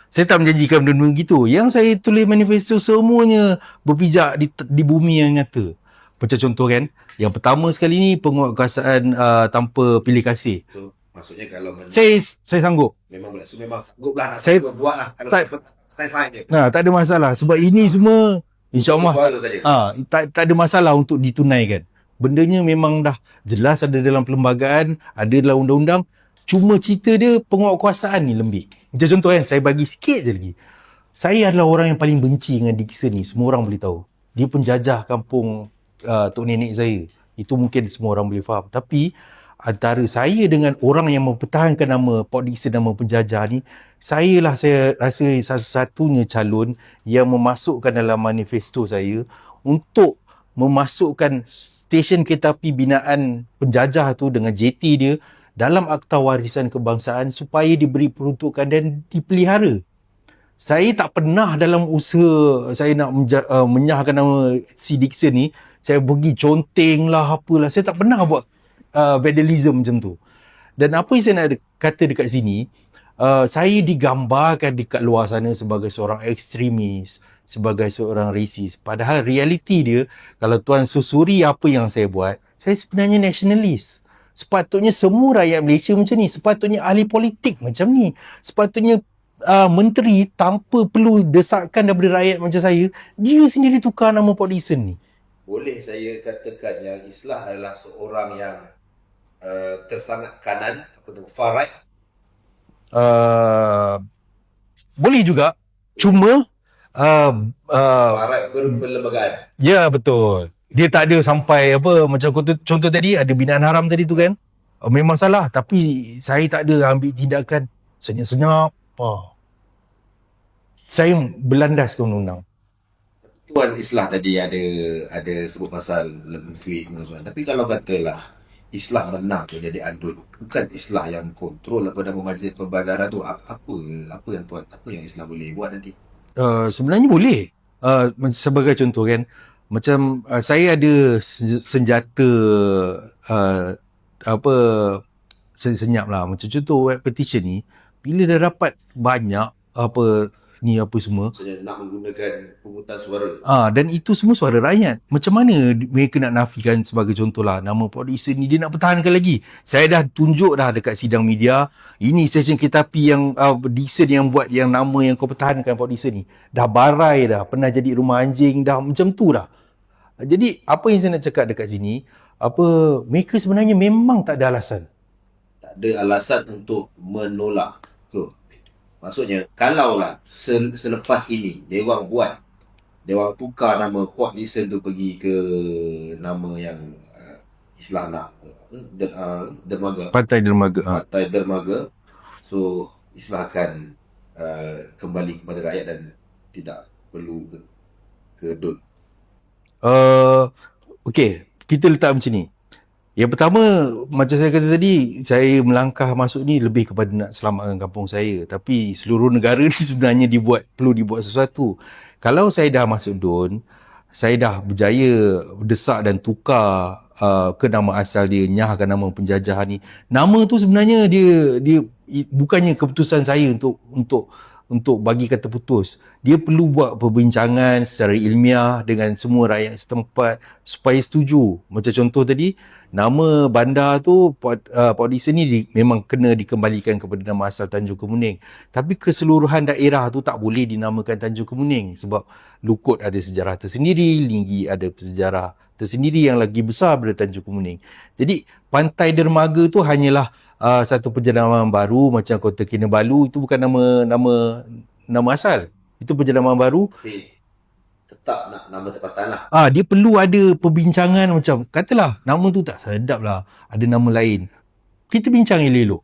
Saya tak menjanjikan benda-benda gitu. Yang saya tulis manifesto semuanya berpijak di bumi yang nyata. Macam contoh kan, yang pertama sekali ni penguatkuasaan tanpa pilih kasih. So maksudnya kalau saya sanggup. Memang sanggup lah nak Saya buat lah. Kalau saya sign je. Tak ada masalah sebab ini semua InsyaAllah tak ada masalah untuk ditunaikan. Bendanya memang dah jelas ada dalam perlembagaan, ada dalam undang-undang. Cuma cerita dia penguatkuasaan ni lembik. Macam contoh kan, saya bagi sikit je lagi. Saya adalah orang yang paling benci dengan Dixon ni. Semua orang boleh tahu. Dia penjajah kampung tok nenek saya. Itu mungkin semua orang boleh faham. Tapi antara saya dengan orang yang mempertahankan nama Port Dickson, nama penjajah ni, saya rasa satu-satunya calon yang memasukkan dalam manifesto saya untuk memasukkan stesen kereta api binaan penjajah tu dengan JT dia dalam Akta Warisan Kebangsaan supaya diberi peruntukan dan dipelihara. Saya tak pernah dalam usaha saya nak menyahkan nama si Dixon ni, saya pergi conteng lah apalah. Saya tak pernah buat vandalism macam tu. Dan apa yang saya nak kata dekat sini, saya digambarkan dekat luar sana sebagai seorang ekstremis, sebagai seorang resis. Padahal realiti dia, kalau tuan susuri apa yang saya buat, saya sebenarnya nasionalis. Sepatutnya semua rakyat Malaysia macam ni. Sepatutnya ahli politik macam ni. Sepatutnya menteri tanpa perlu desakan daripada rakyat macam saya, dia sendiri tukar nama Port Dickson ni. Boleh saya katakan yang Islah adalah seorang yang tersangat kanan, far right? Boleh juga. Cuma far right berlembagaan. ya, betul. Dia tak ada sampai macam contoh tadi ada binaan haram tadi tu kan. Memang salah, tapi saya tak ada ambil tindakan senyap-senyap. Saya berlandas ke undang-undang. Tuan Islah tadi ada sebut pasal lebih pengasuhan. Tapi kalau katalah Islah menang tu jadi adun, bukan Islah yang kontrol apa nama majlis pembandaran tu, apa yang Islah boleh buat nanti? Sebenarnya boleh. Sebagai contoh kan, macam saya ada senjata apa senyap lah. Macam contoh web petition ni, bila dah dapat banyak apa semua, Maksudnya nak menggunakan pungutan suara. dan itu semua suara rakyat. Macam mana mereka nak nafikan, sebagai contoh lah, nama Port Dickson ni dia nak pertahankan lagi. Saya dah tunjuk dah dekat sidang media, ini session Ketapi yang Dickson yang buat yang nama yang kau pertahankan Port Dickson ni. Dah barai dah, pernah jadi rumah anjing dah, macam tu dah. Jadi apa yang saya nak cakap dekat sini, mereka sebenarnya memang tak ada alasan. Tak ada alasan untuk menolak tu. Maksudnya kalaulah selepas ini dia orang tukar nama Port Dickson tu pergi ke nama yang Islah nak dermaga. Pantai Dermaga. Pantai Dermaga. So Islah akan kembali kepada rakyat dan tidak perlu ke DUT. Okey, kita letak macam ni. Yang pertama, macam saya kata tadi, saya melangkah masuk ni lebih kepada nak selamatkan kampung saya. Tapi seluruh negara ni sebenarnya perlu dibuat sesuatu. Kalau saya dah masuk DUN, saya dah berjaya desak dan tukar ke nama asal dia, nyahkan nama penjajahan ni. Nama tu sebenarnya dia bukannya keputusan saya untuk bagi kata putus. Dia perlu buat perbincangan secara ilmiah dengan semua rakyat setempat supaya setuju. Macam contoh tadi, nama bandar tu Port Dickson ni memang kena dikembalikan kepada nama asal Tanjung Kemuning. Tapi keseluruhan daerah tu tak boleh dinamakan Tanjung Kemuning sebab Lukut ada sejarah tersendiri, Linggi ada sejarah tersendiri yang lagi besar daripada Tanjung Kemuning. Jadi Pantai Dermaga tu hanyalah satu penjenamaan baru, macam Kota Kinabalu itu bukan nama asal. Itu penjenamaan baru. Tapi tetap nak nama tempatan lah. Dia perlu ada perbincangan, macam katalah nama tu tak sedap lah, ada nama lain. Kita bincang elok-elok.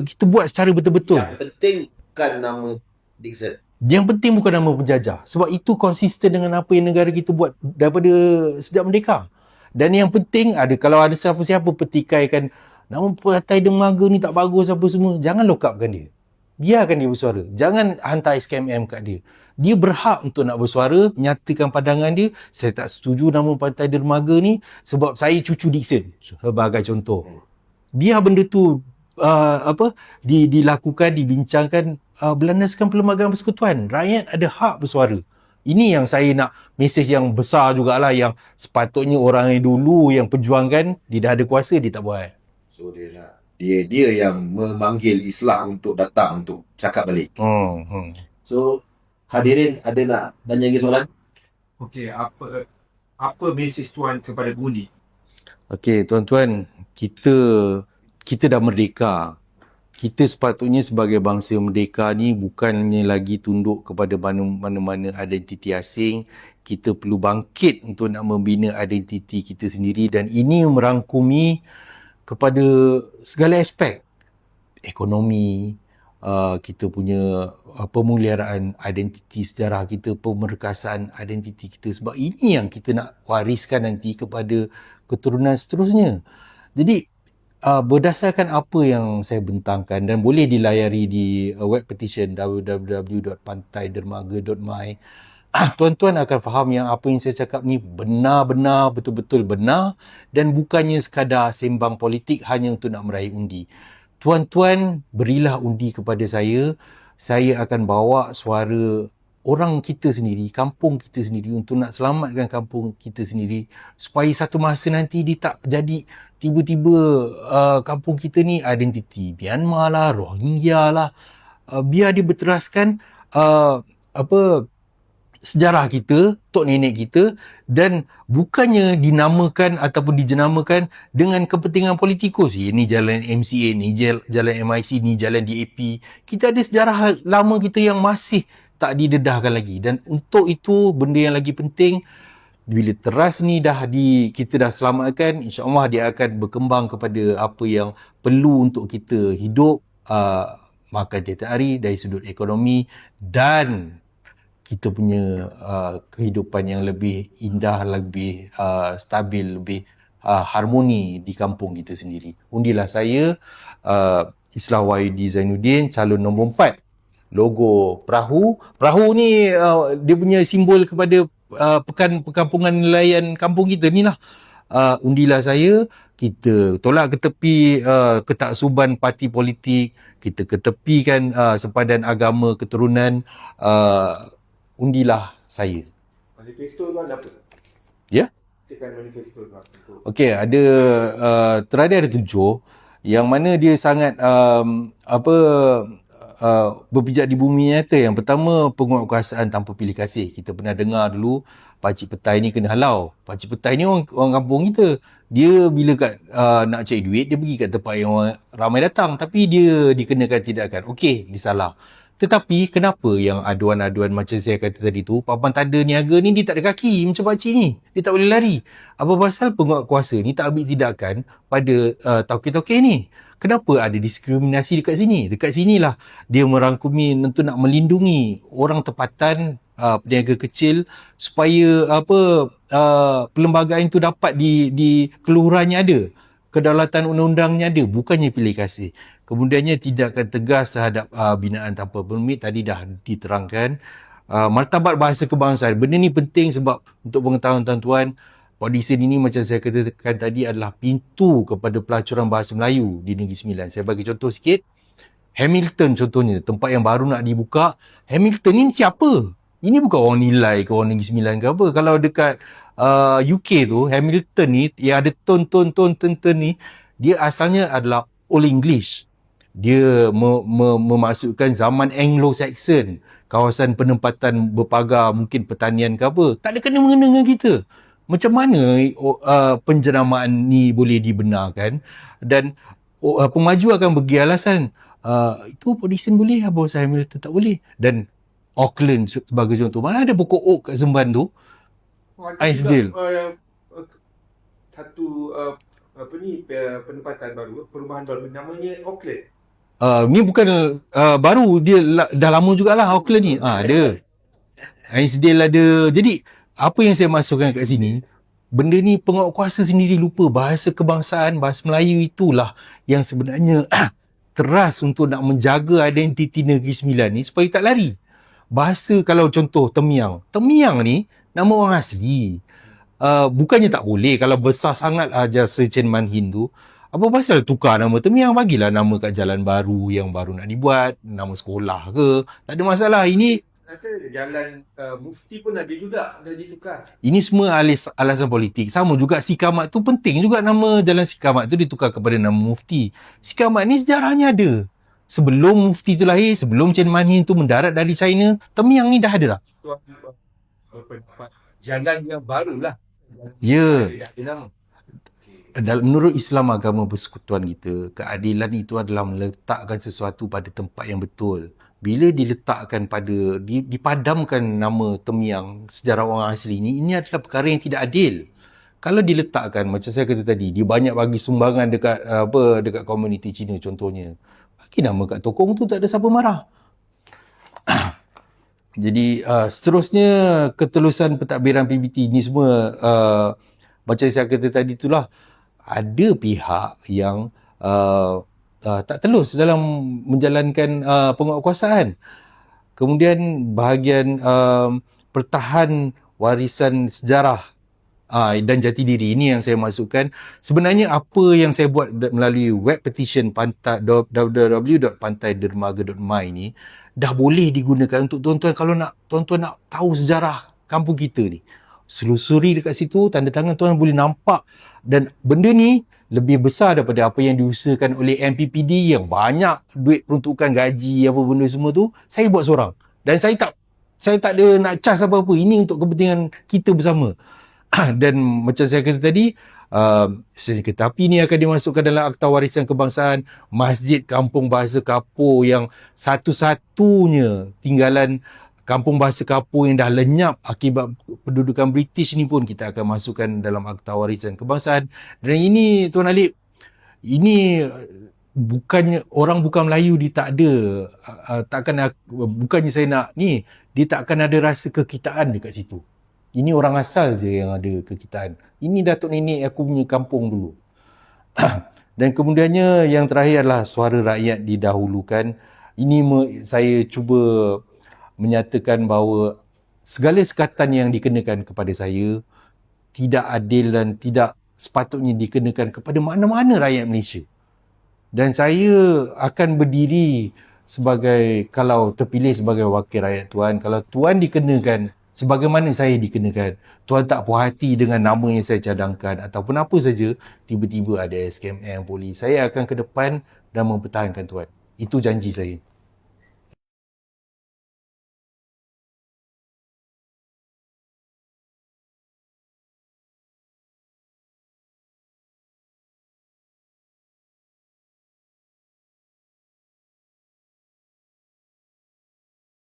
Kita buat secara betul-betul. Yang penting bukan nama Dickson. Yang penting bukan nama penjajah. Sebab itu konsisten dengan apa yang negara kita buat daripada sejak merdeka. Dan yang penting kalau ada siapa-siapa petikaikan nama Pantai Dermaga ni tak bagus apa semua, jangan lock upkan dia. Biarkan dia bersuara. Jangan hantar SKMM kat dia. Dia berhak untuk nak bersuara, nyatakan pandangan dia. Saya tak setuju nama Pantai Dermaga ni sebab saya cucu Dickson, sebagai contoh. Biar benda tu dilakukan, dibincangkan, berlandaskan Perlembagaan Persekutuan. Rakyat ada hak bersuara. Ini yang saya nak, mesej yang besar jugalah, yang sepatutnya orang yang dulu yang perjuangkan, dia dah ada kuasa, dia tak buat. So dia yang memanggil Islah untuk datang untuk cakap balik. So hadirin ada nak tanya lagi soalan? Okey, apa mesej tuan kepada bundi? Okey, tuan-tuan, kita dah merdeka. Kita sepatutnya sebagai bangsa merdeka ni bukannya lagi tunduk kepada mana-mana identiti asing. Kita perlu bangkit untuk nak membina identiti kita sendiri, dan ini merangkumi kepada segala aspek. Ekonomi, kita punya pemuliharaan identiti sejarah kita, pemerkasaan identiti kita. Sebab ini yang kita nak wariskan nanti kepada keturunan seterusnya. Jadi berdasarkan apa yang saya bentangkan, dan boleh dilayari di web petition www.pantaidermaga.my, tuan-tuan akan faham yang apa yang saya cakap ni benar-benar betul-betul benar, dan bukannya sekadar sembang politik hanya untuk nak meraih undi. Tuan-tuan, berilah undi kepada saya akan bawa suara orang kita sendiri, kampung kita sendiri, untuk nak selamatkan kampung kita sendiri, supaya satu masa nanti dia tak jadi tiba-tiba kampung kita ni identiti Myanmar lah, Rohingya lah. Biar dia berteraskan sejarah kita, tok nenek kita, dan bukannya dinamakan ataupun dijenamakan dengan kepentingan politikus. Ini jalan MCA, ni jalan MIC, ni jalan DAP. Kita ada sejarah lama kita yang masih tak didedahkan lagi. Dan untuk itu, benda yang lagi penting, bila teras ni kita dah selamatkan, insya-Allah dia akan berkembang kepada apa yang perlu untuk kita hidup makan tiap hari dari sudut ekonomi dan kita punya kehidupan yang lebih indah, lebih stabil, lebih harmoni di kampung kita sendiri. Undilah saya, Islah Wahyudi Zainuddin, calon nombor 4. Logo perahu. Perahu ni dia punya simbol kepada pekan perkampungan nelayan kampung kita ni lah. Undilah saya, kita tolak ke tepi ketaksuban parti politik, kita ketepikan sempadan agama, keturunan, undilah saya. Manifesto tu ada apa? Ya? Tekan manifesto tu. Okey, ada terakhir ada 7 yang mana dia sangat berpijak di bumi nyata. Yang pertama, penguatkuasaan tanpa pilih kasih. Kita pernah dengar dulu pakcik petai ni kena halau. Pakcik petai ni orang kampung kita. Dia bila nak cari duit, dia pergi kat tempat yang orang ramai datang, tapi dia dikenakan tindakan. Okey, disalah. Tetapi kenapa yang aduan-aduan macam saya kata tadi tu, papan tanda niaga ni dia tak ada kaki macam pakcik ni. Dia tak boleh lari. Apa pasal penguatkuasa ni tak ambil tindakan pada tauke-tauke ni? Kenapa ada diskriminasi dekat sini? Dekat sinilah dia merangkumi untuk nak melindungi orang tempatan, peniaga kecil supaya perlembagaan itu dapat di kelurahannya ada. Kedaulatan undang-undangnya ada, bukannya pilih kasih. Kemudiannya tindakan tegas terhadap binaan tanpa permit tadi dah diterangkan. Martabat bahasa kebangsaan. Benda ni penting sebab untuk pengetahuan tuan-tuan, audition ini macam saya katakan tadi adalah pintu kepada pelacuran bahasa Melayu di Negeri Sembilan. Saya bagi contoh sikit. Hamilton contohnya, tempat yang baru nak dibuka. Hamilton ni siapa? Ini bukan orang nilai ke orang Negeri Sembilan ke apa. Kalau dekat UK tu, Hamilton ni, yang ada ton ni, dia asalnya adalah Old English. Dia memasukkan zaman Anglo-Saxon, kawasan penempatan berpagar, mungkin pertanian ke apa. Tak ada kena-mengena dengan kita. Macam mana penjenamaan ni boleh dibenarkan? Dan pemaju akan bagi alasan, itu audition boleh, apa pasal Hamilton tak boleh? Dan Auckland sebagai contoh, mana ada pokok oak kat Semban tu? Airedale. Satu penempatan baru, perumahan baru namanya Auckland. Ni bukan baru, dia dah lama jugalah Auckland ni. Ada. Airedale ada. Jadi apa yang saya masukkan kat sini, benda ni penguatkuasa sendiri lupa bahasa kebangsaan, bahasa Melayu itulah yang sebenarnya teras untuk nak menjaga identiti Negeri Sembilan ni supaya tak lari. Bahasa kalau contoh Temiang. Temiang ni nama orang asli. Bukannya tak boleh kalau besar sangat jasa Chen Man Hin tu. Apa pasal tukar nama Temiang? Bagilah nama kat jalan baru yang baru nak dibuat, nama sekolah ke. Tak ada masalah. Ini jalan Mufti pun ada juga dah ditukar. Ini semua alasan politik. Sama juga Sikamat tu penting juga nama jalan Sikamat tu ditukar kepada nama Mufti. Sikamat ni sejarahnya ada. Sebelum Mufti tu lahir, sebelum Chen Man Hin tu mendarat dari China, Temiang ni dah ada dah. Jalan yang barulah. Ya. Menurut Islam agama persekutuan kita, keadilan itu adalah meletakkan sesuatu pada tempat yang betul. Bila diletakkan dipadamkan nama Temiang, sejarah orang asli ini adalah perkara yang tidak adil. Kalau diletakkan, macam saya kata tadi, dia banyak bagi sumbangan dekat komuniti Cina contohnya. Bagi nama kat Tokong tu tak ada siapa marah. Jadi seterusnya ketelusan pentadbiran PBT ni semua macam saya kata tadi itulah, ada pihak yang tak telus dalam menjalankan penguatkuasaan. Kemudian bahagian pertahan warisan sejarah dan jati diri, ini yang saya masukkan. Sebenarnya apa yang saya buat melalui web petition www.pantaidermaga.my ni dah boleh digunakan untuk tuan-tuan kalau tuan-tuan nak tahu sejarah kampung kita ni. Selusuri dekat situ, tanda tangan tuan boleh nampak, dan benda ni lebih besar daripada apa yang diusahakan oleh MPPD yang banyak duit peruntukan gaji apa benda semua tu. Saya buat seorang dan saya tak ada nak cas apa-apa. Ini untuk kepentingan kita bersama. Dan macam saya kata tadi, kereta api ni akan dimasukkan dalam Akta Warisan Kebangsaan. Masjid Kampung Bahasa Kapur yang satu-satunya tinggalan kampung bahasa Kapur yang dah lenyap akibat pendudukan British ni pun kita akan masukkan dalam Akta Warisan Kebangsaan. Dan ini Tuan Alip, ini bukannya orang bukan Melayu dia tak ada bukannya saya nak ni, dia tak akan ada rasa kekitaan dekat situ. Ini orang asal je yang ada kekitaan. Ini datuk nenek aku punya kampung dulu. Dan kemudiannya yang terakhir adalah suara rakyat didahulukan. Ini saya cuba menyatakan bahawa segala sekatan yang dikenakan kepada saya tidak adil dan tidak sepatutnya dikenakan kepada mana-mana rakyat Malaysia. Dan saya akan berdiri sebagai, kalau terpilih sebagai wakil rakyat Tuan, kalau Tuan dikenakan sebagaimana saya dikenakan, Tuan tak puas hati dengan nama yang saya cadangkan ataupun apa saja, tiba-tiba ada SKMM, polis, saya akan ke depan dan mempertahankan Tuan. Itu janji saya.